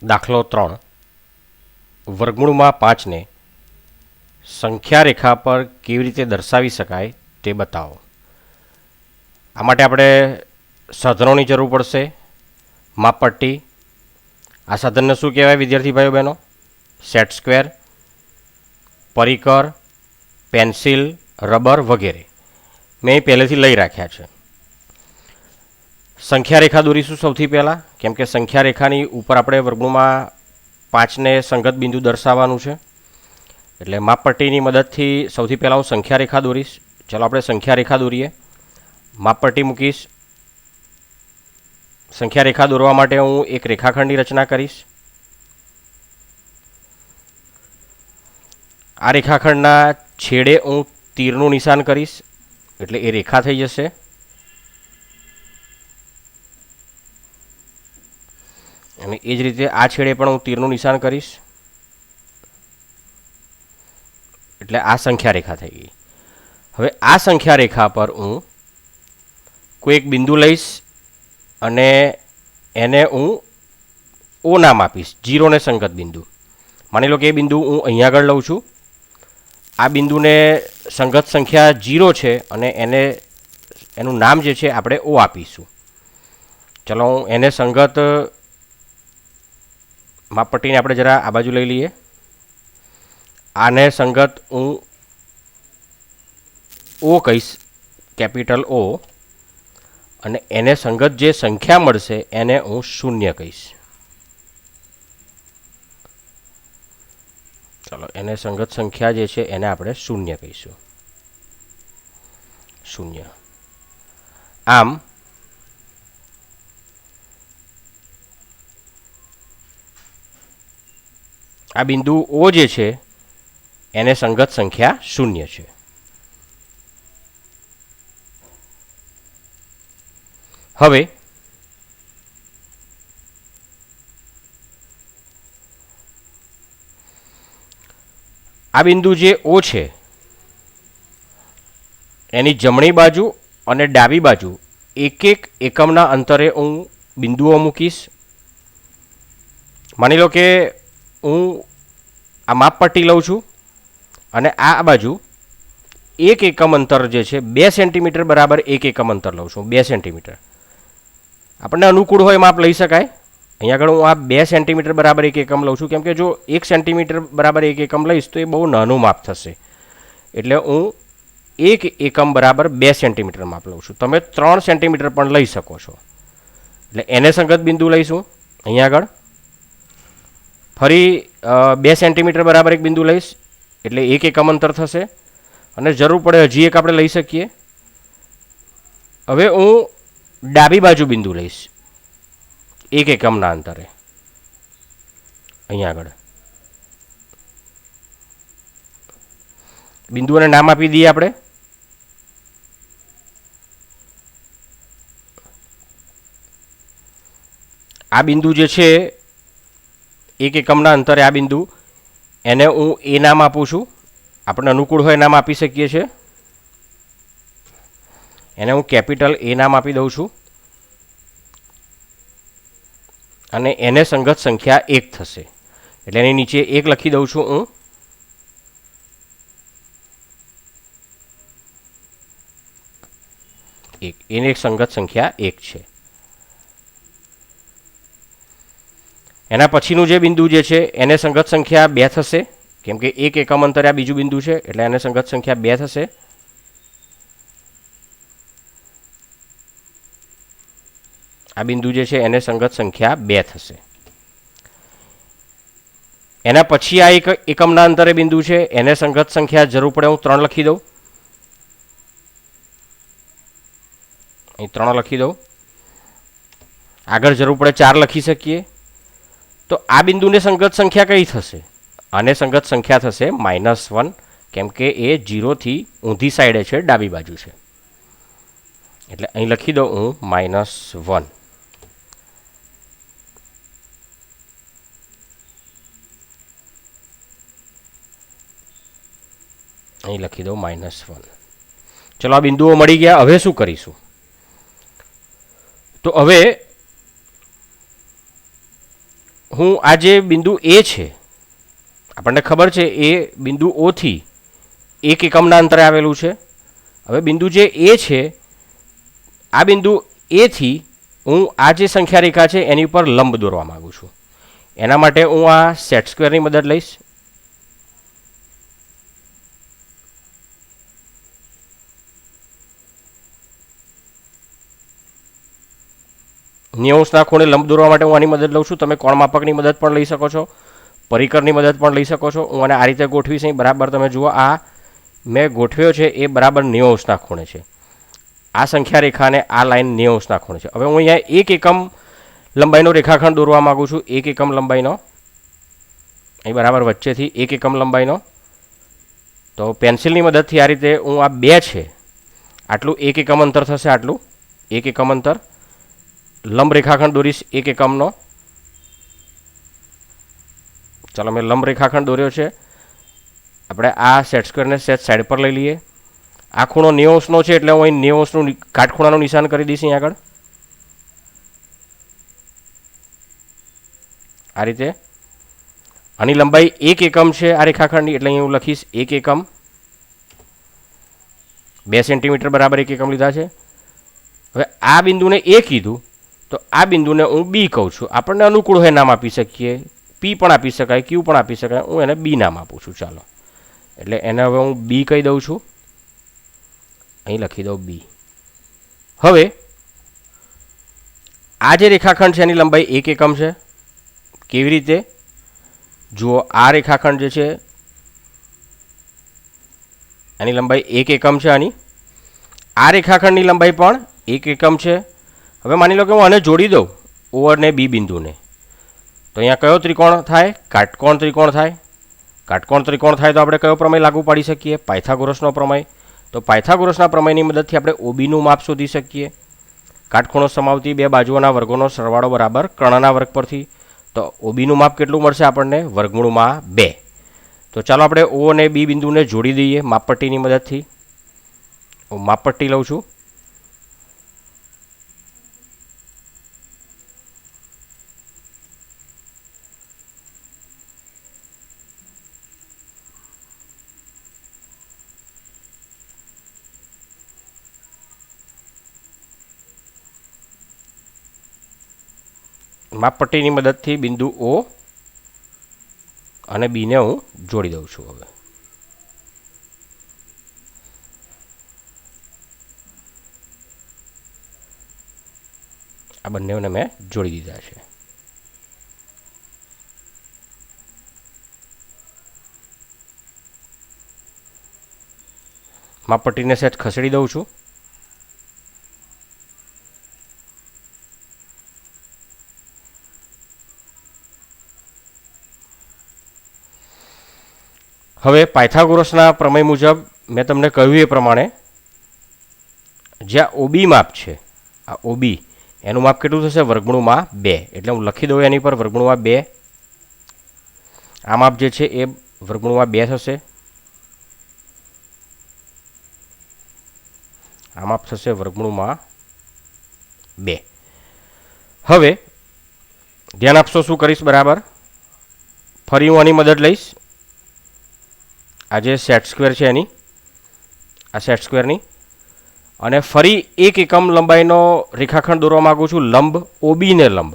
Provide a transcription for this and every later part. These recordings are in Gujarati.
દાખલો 3 વર્ગમૂળમાં 5 ને સંખ્યા રેખા પર કેવી રીતે દર્શાવી શકાય તે બતાવો. આ માટે આપણે સાધનોની જરૂર પડશે. માપપટ્ટી, આ સાધનને શું કહેવાય વિદ્યાર્થી ભાઈઓ બહેનો? સેટ સ્ક્વેર, પરિકર, પેન્સિલ, રબર વગેરે મેં પહેલેથી લઈ રાખ્યા છે. સંખ્યા રેખા દોરીશું સૌથી પહેલાં, કેમ કે સંખ્યા રેખાની ઉપર આપણે વર્ગમૂળમાં 5ને સંગત બિંદુ દર્શાવવાનું છે. એટલે માપપટ્ટીની મદદથી સૌથી પહેલાં હું સંખ્યા રેખા દોરીશ. ચાલો આપણે સંખ્યા રેખા દોરીએ. માપપટ્ટી મૂકીશ. સંખ્યા રેખા દોરવા માટે હું એક રેખાખંડની રચના કરીશ. આ રેખાખંડના છેડે હું તીરનું નિશાન કરીશ, એટલે એ રેખા થઈ જશે. અને એ જ રીતે આ છેડે પણ હું તીરનું નિશાન કરીશ, એટલે આ સંખ્યા રેખા થઈ ગઈ. હવે આ સંખ્યા રેખા પર હું કોઈ એક બિંદુ લઈશ અને એને હું ઓ નામ આપીશ, જીરોને સંગત બિંદુ. માની લો કે એ બિંદુ હું અહીંયા આગળ લઉં છું. આ બિંદુને સંગત સંખ્યા 0 છે અને એનું નામ જે છે આપણે ઓ આપીશું. ચલો હું એને સંગત માપપટ્ટીને આપણે જરા આ બાજુ લઈ લઈએ. આને સંગત હું ઓ કહીશ, કેપિટલ ઓ, અને એને સંગત જે સંખ્યા મળશે એને હું 0 કહીશ. ચલો એને સંગત સંખ્યા જે છે એને આપણે 0 કહીશું. 0. આમ આ બિંદુ ઓ જે છે એને સંગત સંખ્યા 0 છે. હવે આ બિંદુ જે ઓ છે એની જમણી બાજુ અને ડાબી બાજુ એક એક એકમના અંતરે હું બિંદુઓ મૂકીશ. માની લો કે હું આ માપપટ્ટી લઉં છું અને આ બાજુ એક એકમ અંતર જે છે 2 સેન્ટીમીટર બરાબર એક એકમ અંતર લઉં છું. 2 સેન્ટીમીટર આપણને અનુકૂળ હોય માપ લઈ શકાય. અહીંયા આગળ હું આ 2 સેન્ટીમીટર બરાબર એક એકમ લઉં છું, કેમ કે જો 1 સેન્ટીમીટર બરાબર એક એકમ લઈશ તો એ બહુ નાનું માપ થશે. એટલે હું એક એકમ બરાબર 2 સેન્ટીમીટર માપ લઉં છું. તમે 3 સેન્ટીમીટર પણ લઈ શકો છો. એટલે એને સંગત બિંદુ લઈશું. અહીંયા આગળ ફરી 2 સેન્ટીમીટર બરાબર એક બિંદુ લઈશ, એટલે એક એકમ અંતર થશે. અને જરૂર પડે હજી એક આપણે લઈ શકીએ. હવે હું ડાબી બાજુ બિંદુ લઈશ એક એકમના અંતરે. અહીંયા આગળ બિંદુઓને નામ આપી દઈએ આપણે. આ બિંદુ જે છે એક એકમના અંતરે, આ બિંદુ એને હું એ નામ આપું છું. આપણને અનુકૂળ હોય નામ આપી શકીએ છીએ. એને હું કેપિટલ એ નામ આપી દઉં છું અને એને સંગત સંખ્યા 1 થશે. એટલે એની નીચે 1 લખી દઉં છું હું. એની એક સંગત સંખ્યા 1 છે. એના પછીનું જે બિંદુ જે છે એને સંગત સંખ્યા 2 થશે, કેમ કે એક એકમ અંતરે આ બીજું બિંદુ છે, એટલે એને સંગત સંખ્યા 2 થશે. આ બિંદુ જે છે એને સંગત સંખ્યા 2 થશે. એના પછી આ એક એકમના અંતરે બિંદુ છે, એને સંગત સંખ્યા જરૂર પડે હું 3 લખી દઉં. અહીં 3 લખી દઉં. આગળ જરૂર પડે 4 લખી શકીએ. તો આ બિંદુને સંગત સંખ્યા કઈ થશે? આને સંગત સંખ્યા થશે -1, કેમ કે એ 0 થી ઊંધી સાઈડે છે, ડાબી બાજુ છે. એટલે અહીં લખી દઉં હું -1. અહીં લખી દઉં -1. ચલો આ બિંદુઓ મળી ગયા. હવે શું કરીશું? તો હવે હું આ જે બિંદુ એ છે, આપણને ખબર છે એ બિંદુ ઓથી 1 એકમના અંતરે આવેલું છે. હવે બિંદુ જે એ છે, આ બિંદુ એથી હું આ જે સંખ્યા રેખા છે એની પર લંબ દોરવા માગું છું. એના માટે હું આ સેટ સ્ક્વેરની મદદ લઈશ. નેવુંના ખૂણે લંબ દોરવા માટે હું આની મદદ લઉં છું. તમે કોણ માપકની મદદ પણ લઈ શકો છો, પરિકરની મદદ પણ લઈ શકો છો. હું આને આ રીતે ગોઠવીશ. અહીં બરાબર તમે જુઓ, આ મેં ગોઠવ્યો છે એ બરાબર 90°ના ખૂણે છે. આ સંખ્યા રેખાને આ લાઈન 90°ના ખૂણે છે. હવે હું અહીંયા 1 એકમ લંબાઈનો રેખાખંડ દોરવા માગું છું. 1 એકમ લંબાઈનો, અહીં બરાબર વચ્ચેથી 1 એકમ લંબાઈનો. તો પેન્સિલની મદદથી આ રીતે હું આ 2 છે, આટલું 1 એકમ અંતર થશે. આટલું 1 એકમ અંતર લંબ રેખાખંડ દોરીશ 1 એકમનો. ચાલો, મેં લંબ રેખાખંડ દોર્યો છે. આપણે આ સેટ સ્ક્વેરને સેટ સાઈડ પર લઈ લઈએ. આ ખૂણો 90°નો છે એટલે હું અહીં 90°નું કાટખૂણાનું નિશાન કરી દઈશ. અહીં આગળ આ રીતે. આની લંબાઈ 1 એકમ છે આ રેખાખંડની, એટલે અહીં હું લખીશ 1 એકમ. 2 સેન્ટીમીટર બરાબર 1 એકમ લીધા છે. હવે આ બિંદુને એ કીધું, તો આ બિંદુને હું બી કહું છું. આપણને અનુકૂળ હોય નામ આપી શકીએ. પી પણ આપી શકાય, ક્યુ પણ આપી શકાય. હું એને બી નામ આપું છું. ચાલો, એટલે એને હવે હું બી કહી દઉં છું. અહીં લખી દઉં બી. હવે આ જે રેખાખંડ છે એની લંબાઈ 1 એકમ છે. કેવી રીતે? જુઓ, આ રેખાખંડ જે છે એની લંબાઈ 1 એકમ છે. આ રેખાખંડની લંબાઈ પણ 1 એકમ છે. હવે માની લો કે હું આને જોડી દઉં, ઓ અને બી બિંદુને, તો અહીંયા કયો ત્રિકોણ થાય? કાટકોણ ત્રિકોણ થાય. કાટકોણ ત્રિકોણ થાય તો આપણે કયો પ્રમેય લાગુ પાડી શકીએ? પાયથાગોરસનો પ્રમેય. તો પાયથાગોરસના પ્રમેયની મદદથી આપણે ઓબીનું માપ શોધી શકીએ. કાટખૂણો સમાવતી બે બાજુઓના વર્ગોનો સરવાળો બરાબર કર્ણના વર્ગ પરથી. તો ઓબીનું માપ કેટલું મળશે આપણને? વર્ગમૂળમાં 2. તો ચાલો આપણે ઓ અને બી બિંદુને જોડી દઈએ માપપટ્ટીની મદદથી. હું માપપટ્ટી લઉં છું. માપપટ્ટીની મદદથી બિંદુ ઓ અને બીને હું જોડી દઉં છું. હવે આ બંનેને મેં જોડી દીધા છે. માપપટ્ટીને સહેજ ખસેડી દઉં છું. હવે પાયથાગોરસના પ્રમેય મુજબ મેં તમને કહ્યું એ પ્રમાણે જ્યાં ઓબી માપ છે, આ ઓબી એનું માપ કેટલું થશે? વર્ગમૂળમાં 2. એટલે હું લખી દઉં એની પર વર્ગમૂળમાં 2. આ માપ જે છે એ વર્ગમૂળમાં 2 થશે. આ માપ થશે વર્ગમૂળમાં 2. હવે ધ્યાન આપશો શું કરીશ? બરાબર, ફરી હું આની મદદ લઈશ. આ જે સેટ સ્ક્વેર છે એની, આ સેટ સ્ક્વેરની, અને ફરી 1 એકમ લંબાઈનો રેખાખંડ દોરવા માગું છું. લંબ ઓબીને લંબ,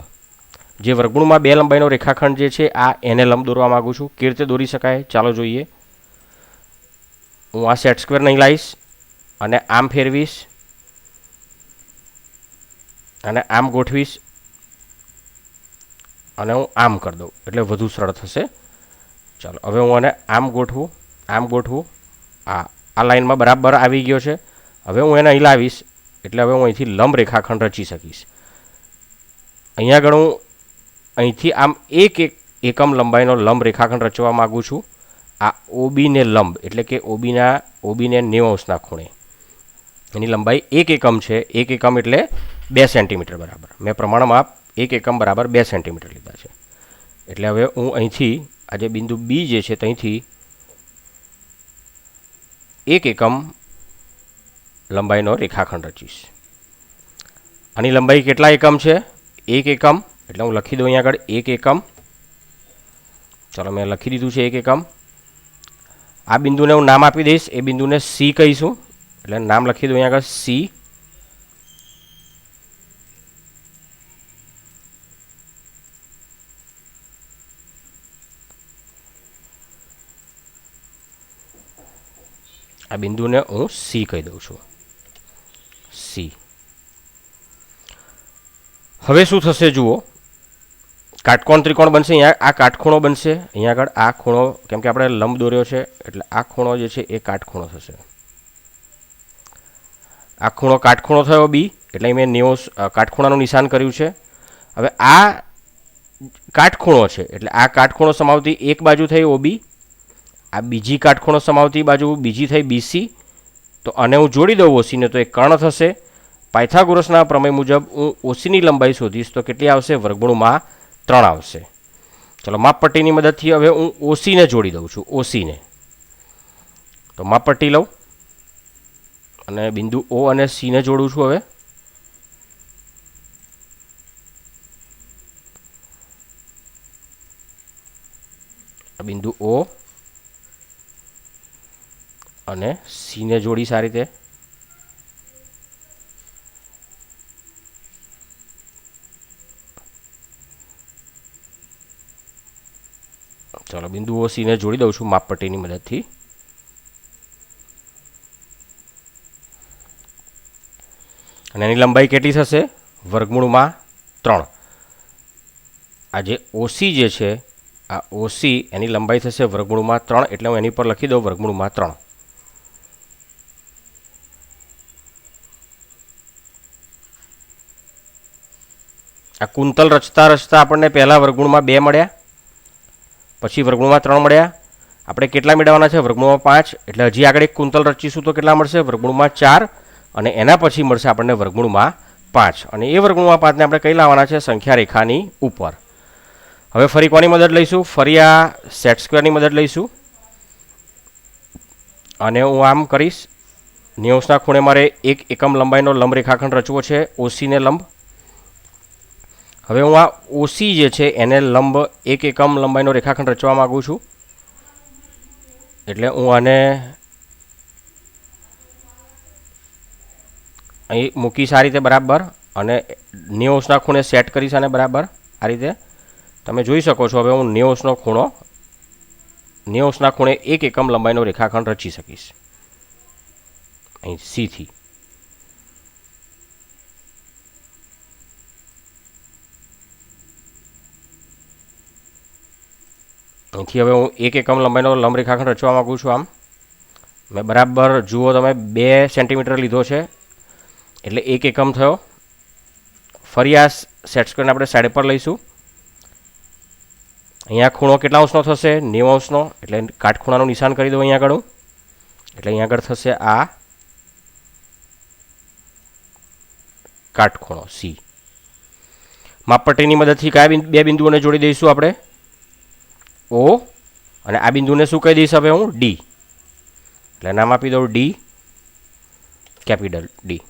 જે વર્ગમૂળમાં 2 લંબાઈનો રેખાખંડ જે છે આ એને લંબ દોરવા માગું છું. કેવી રીતે દોરી શકાય? ચાલો જોઈએ. હું આ સેટ સ્ક્વેર નહીં લાવીશ અને આમ ફેરવીશ અને આમ ગોઠવીશ અને હું આમ કરી દઉં એટલે વધુ સરળ થશે. ચાલો, હવે હું આને આમ ગોઠવું, આમ ગોઠવું. આ લાઈનમાં બરાબર આવી ગયો છે. હવે હું એને અહીં લાવીશ એટલે હવે હું અહીંથી લંબ રેખાખંડ રચી શકીશ. અહીંયા આગળ હું અહીંથી આમ 1 એકમ લંબાઈનો લંબ રેખાખંડ રચવા માગું છું. આ ઓબીને લંબ એટલે કે ઓબીને 90°ના ખૂણે. એની લંબાઈ 1 એકમ છે. 1 એકમ એટલે 2 સેન્ટીમીટર બરાબર. મેં પ્રમાણ માપ 1 એકમ બરાબર 2 સેન્ટીમીટર લીધા છે. એટલે હવે હું અહીંથી આ જે બિંદુ બી જે છે ત્યાંથી 1 એકમ લંબાઈનો રેખાખંડ રચીશ. આની લંબાઈ કેટલા એકમ છે? 1 એકમ. એટલે હું લખી દઉં અહીંયા આગળ 1 એકમ. ચલો મેં લખી દીધું છે 1 એકમ. આ બિંદુને હું નામ આપી દઈશ, એ બિંદુને સી કહીશું, એટલે નામ લખી દઉં અહીંયા આગળ સી. આ બિંદુને હું સી કહી દઉં છું, સી. હવે શું થશે જુઓ, કાટકોણ ત્રિકોણ બનશે. અહીંયા આ કાટખૂણો બનશે, અહીંયા આગળ આ ખૂણો, કેમ કે આપણે લંબ દોર્યો છે એટલે આ ખૂણો જે છે એ કાટખૂણો થશે. આ ખૂણો કાટખૂણો થયો બી, એટલે મેં 90 કાટખૂણાનું નિશાન કર્યું છે. હવે આ કાટખૂણો છે એટલે આ કાટખૂણો સમાવતી એક બાજુ થઈ ઓબી, આ બીજી કાટખૂણો સમાવતી બાજુ બીજી થઈ બીસી. તો આને હું જોડી દઉં ઓસીને તો એ કર્ણ થશે. પાયથાગોરસના પ્રમેય મુજબ હું ઓસીની લંબાઈ શોધીશ તો કેટલી આવશે? વર્ગમૂળમાં 3 આવશે. ચલો માપપટ્ટીની મદદથી હવે હું ઓસીને જોડી દઉં છું, ઓસીને. તો માપપટ્ટી લઉં અને બિંદુ ઓ અને સીને જોડું છું. હવે બિંદુ ઓ અને સીને જોડીશ આ રીતે. ચલો બિંદુઓ સીને જોડી દઉં છું માપપટ્ટીની મદદથી. અને એની લંબાઈ કેટલી થશે? વર્ગમૂળમાં 3. આ જે ઓસી જે છે, આ ઓસી એની લંબાઈ થશે વર્ગમૂળમાં 3, એટલે હું એની પર લખી દઉં વર્ગમૂળમાં 3. આ કુંતલ રચતા રચતા આપણને પહેલા વર્ગમૂળમાં 2 મળ્યા, પછી વર્ગમૂળમાં 3 મળ્યા. આપણે કેટલા મેળવવાના છે? વર્ગમૂળમાં 5. એટલે હજી આગળ એક કુંતલ રચીશું તો કેટલા મળશે? વર્ગમૂળમાં 4. અને એના પછી મળશે આપણને વર્ગમૂળમાં 5. અને એ વર્ગમૂળમાં 5ને આપણે કઈ લાવવાના છે? સંખ્યા રેખાની ઉપર. હવે ફરી કોની મદદ લઈશું? ફરી આ સેટ સ્ક્વેરની મદદ લઈશું. અને હું આમ કરીશ, 90 ખૂણે મારે 1 એકમ લંબાઈનો લંબ રેખાખંડ રચવો છે, ઓસીને લંબ. હવે હું આ ઓસી જે છે એને લંબ 1 એકમ લંબાઈનો રેખાખંડ રચવા માગું છું. એટલે હું આને અહીં મૂકીશ આ રીતે બરાબર, અને 90 ખૂણે સેટ કરીશ આને બરાબર આ રીતે. તમે જોઈ શકો છો હવે હું 90 ખૂણો, 90 ખૂણે 1 એકમ લંબાઈનો રેખાખંડ રચી શકીશ અહીં સીથી. અહીંથી હવે હું 1 એકમ લંબાઈનો લંબ રેખાખંડ રચવા માગું છું. આમ મેં બરાબર જુઓ તમે 2 સેન્ટીમીટર લીધો છે એટલે 1 એકમ થયો. ફરી આ સેટ સ્ક્વેરને આપણે સાઈડ પર લઈશું. અહીંયા ખૂણો કેટલા અંશનો થશે? 90 અંશનો. એટલે કાટખૂણાનું નિશાન કરી દઉં અહીંયા આગળ. એટલે અહીંયા આગળ થશે આ કાટખૂણો સી. માપપટ્ટીની મદદથી કયા 2 બિંદુઓને જોડી દઈશું આપણે? ઓ, અને આ બિંદુને શું કહી દઈશ હવે હું? ડી. એટલે નામ આપી દઉં ડી, કેપિટલ ડી.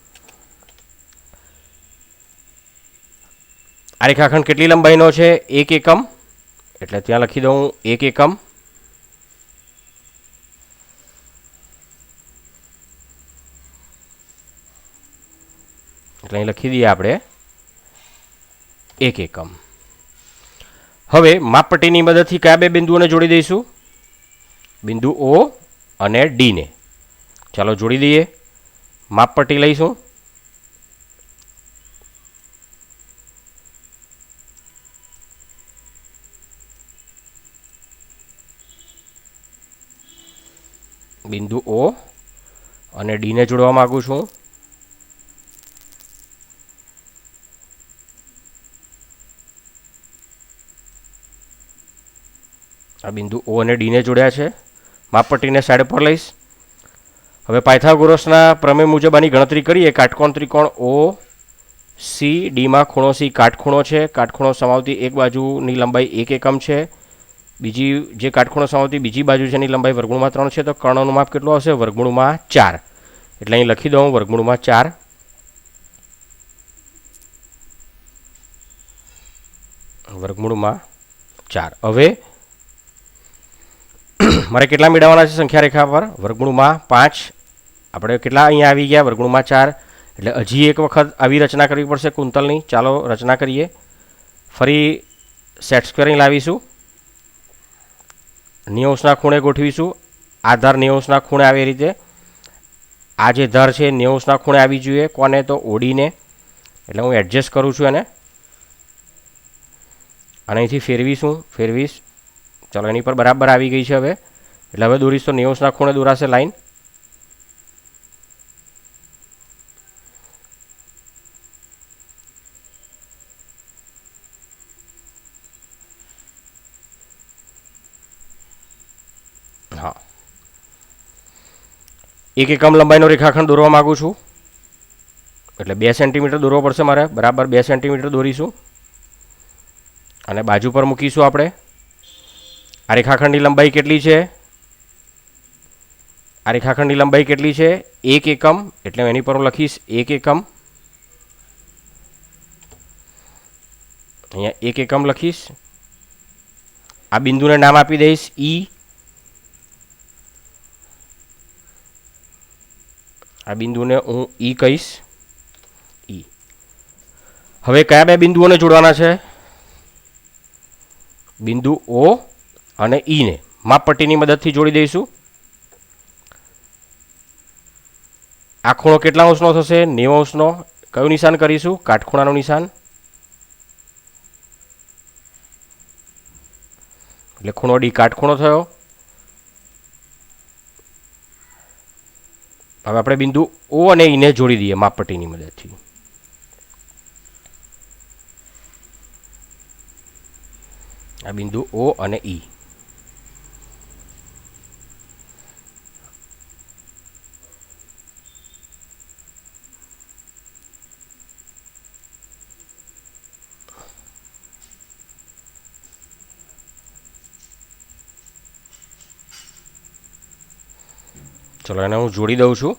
આ રેખાખંડ કેટલી લંબાઈનો છે? 1 એકમ. એટલે ત્યાં લખી દઉં 1 એકમ. એટલે અહીં લખી દઈએ આપણે 1 એકમ. હવે માપપટ્ટીની મદદથી કયા 2 બિંદુઓને જોડી દઈશું? બિંદુ ઓ અને ડીને. ચાલો જોડી દઈએ. માપપટ્ટી લઈશું. બિંદુ ઓ અને ડીને જોડવા માગું છું. આ બિંદુ ઓ અને ડીને જોડ્યા છે. માપપટ્ટીને સાઈડ પર લઈશ. હવે પાયથાગોરસના પ્રમેય મુજબ આની ગણતરી કરીએ. કાટકોણ ત્રિકોણ ઓ સી, ડીમાં ખૂણો સી કાટખૂણો છે. કાટખૂણો સમાવતી એક બાજુની લંબાઈ 1 એકમ છે. બીજી જે કાટખૂણો સમાવતી બીજી બાજુ છે એની લંબાઈ વર્ગમૂળમાં 3 છે. તો કર્ણનું માપ કેટલું આવશે? વર્ગમૂળમાં 4. એટલે અહીં લખી દઉં વર્ગમૂળમાં 4. વર્ગમૂળમાં 4. હવે મારે કેટલા મેળવવાના છે સંખ્યા રેખા પર? વર્ગમૂળમાં 5. આપણે કેટલા અહીંયા આવી ગયા? વર્ગમૂળમાં 4. એટલે હજી એક વખત આવી રચના કરવી પડશે કુંતલની. ચાલો રચના કરીએ. ફરી સેટ સ્ક્વેરિંગ લાવીશું. 90°ના ખૂણે ગોઠવીશું. આ ધાર 90°ના ખૂણે આવે એ રીતે. આ જે ધાર છે 90°ના ખૂણે આવી જોઈએ. કોને? તો ઓડીને. એટલે હું એડજસ્ટ કરું છું એને. અને અહીંથી ફેરવીશ. ચલો એની પર બરાબર આવી ગઈ છે હવે. એટલે હવે દોરીશ તો 90°ના ખૂણે દોરાશે લાઈન. હા, 1 એકમ લંબાઈનો રેખાખંડ દોરવા માગું છું. એટલે 2 સેન્ટીમીટર દોરવો પડશે મારે. બરાબર 2 સેન્ટીમીટર દોરીશું અને બાજુ પર મૂકીશું આપણે. આ રેખાખંડની લંબાઈ કેટલી છે? આ રેખાખંડની લંબાઈ કેટલી છે? 1 એકમ. એટલે એની પર હું લખીશ 1 એકમ. અહીંયા 1 એકમ લખીશ. આ બિંદુને નામ આપી દઈશ ઈ. આ બિંદુને હું ઈ કહીશ. ઈ. હવે કયા બે બિંદુઓને જોડવાના છે? બિંદુ ઓ અને ઈને માપપટ્ટીની મદદથી જોડી દઈશું. આ ખૂણો કેટલા અંશનો થશે? 90°નો. કયું નિશાન કરીશું? કાટખૂણાનું નિશાન. એટલે ખૂણો ડી કાટખૂણો થયો. હવે આપણે બિંદુ ઓ અને ઈને જોડી દઈએ માપપટ્ટીની મદદથી. આ બિંદુ ઓ અને ઈ. ચલો એને હું જોડી દઉં છું.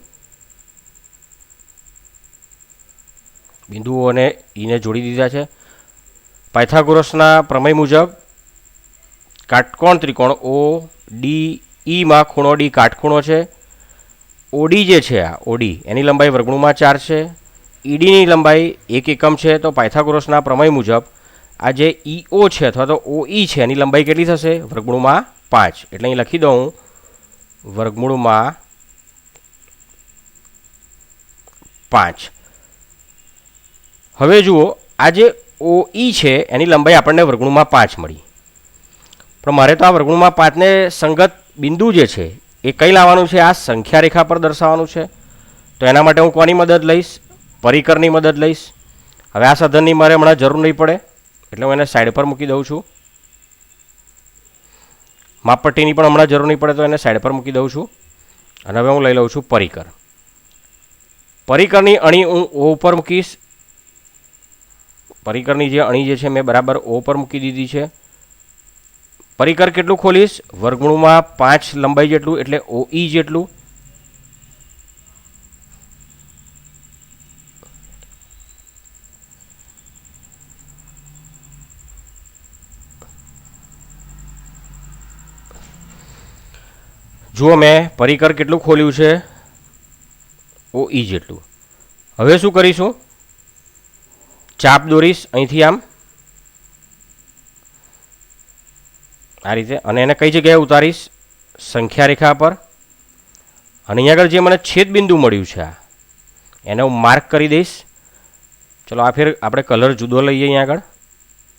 બિંદુઓ અને ઈને જોડી દીધા છે. પાયથાગોરસના પ્રમેય મુજબ કાટકોણ ત્રિકોણ ઓ ડી ઈમાં ખૂણો ડી કાટખૂણો છે. ઓડી જે છે આ ઓડી એની લંબાઈ વર્ગમૂળમાં 4 છે. ઈડીની લંબાઈ 1 એકમ છે. તો પાયથાગોરસના પ્રમેય મુજબ આ જે ઈઓ છે અથવા તો ઓ ઈ છે એની લંબાઈ કેટલી થશે? વર્ગમૂળમાં 5. એટલે અહીં લખી દઉં વર્ગમૂળમાં 5. હવે જુઓ આ જે ઓ ઈ છે એની લંબાઈ આપણને વર્ગમૂળમાં 5 મળી. પણ મારે તો આ વર્ગમૂળમાં 5ને સંગત બિંદુ જે છે એ કઈ લાવવાનું છે? આ સંખ્યા રેખા પર દર્શાવવાનું છે. તો એના માટે હું કોની મદદ લઈશ? પરિકરની મદદ લઈશ. હવે આ સાધનની મારે હમણાં જરૂર નહીં પડે એટલે હું એને સાઈડ પર મૂકી દઉં છું. માપપટ્ટીની પણ હમણાં જરૂર નહીં પડે તો એને સાઈડ પર મૂકી દઉં છું. અને હવે હું લઈ લઉં છું પરિકર. પરિકરની અણી હું ઓ ઉપર મૂકીશ. પરિકરની જે અણી જે છે મેં બરાબર ઓ પર મૂકી દીધી છે. પરિકર કેટલું ખોલીશ? વર્ગમૂળમાં 5 લંબાઈ જેટલું એટલે ઓ ઈ જેટલું. જુઓ મેં પરિકર કેટલું ખોલ્યું છે? ઓ ઈ જેટલું. હવે શું કરીશું? ચાપ દોરીશ અહીંથી આમ આ રીતે અને એને કઈ જગ્યાએ ઉતારીશ? સંખ્યા રેખા પર. અને અહીંયા આગળ જે મને છેદ બિંદુ મળ્યું છે એને હું માર્ક કરી દઈશ. ચલો આ ફેર આપણે કલર જુદો લઈએ. અહીંયા આગળ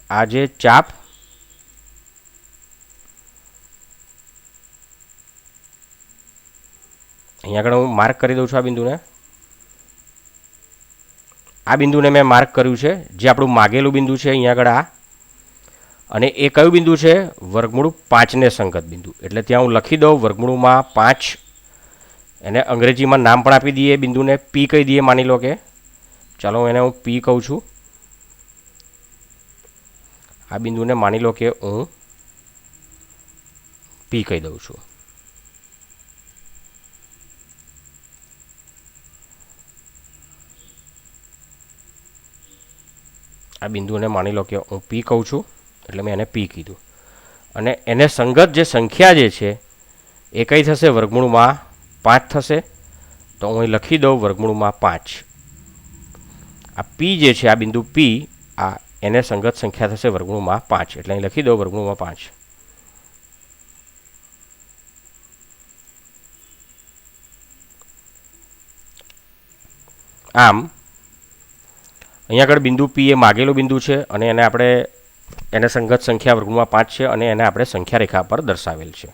આ જે ચાપ અહીંયા આગળ હું માર્ક કરી દઉં છું. આ બિંદુને મેં માર્ક કર્યું છે જે આપણું માગેલું બિંદુ છે અહીંયા આગળ આ. અને એ કયું બિંદુ છે? વર્ગમૂળ 5ને સંગત બિંદુ. એટલે ત્યાં હું લખી દઉં વર્ગમૂળમાં 5. એને અંગ્રેજીમાં નામ પણ આપી દઈએ બિંદુને. પી કહી દઈએ માની લો કે. ચાલો એને હું પી કહું છું. આ બિંદુને માની લો કે હું પી કહી દઉં છું. આ બિંદુને માની લો કે હું પી કહું છું એટલે મેં એને પી કીધું. અને એને સંગત જે સંખ્યા જે છે એ કઈ થશે? વર્ગમૂળમાં 5 થશે. તો હું અહીં લખી દઉં વર્ગમૂળમાં 5. આ પી જે છે, આ બિંદુ પી, આ એને સંગત સંખ્યા થશે વર્ગમૂળમાં 5. એટલે અહીં લખી દઉં વર્ગમૂળમાં 5. આમ અહીંયા આગળ બિંદુ પી એ માગેલો બિંદુ છે અને એને સંગત સંખ્યા વર્ગમૂળમાં 5 છે અને એને આપણે સંખ્યા રેખા પર દર્શાવેલ છે.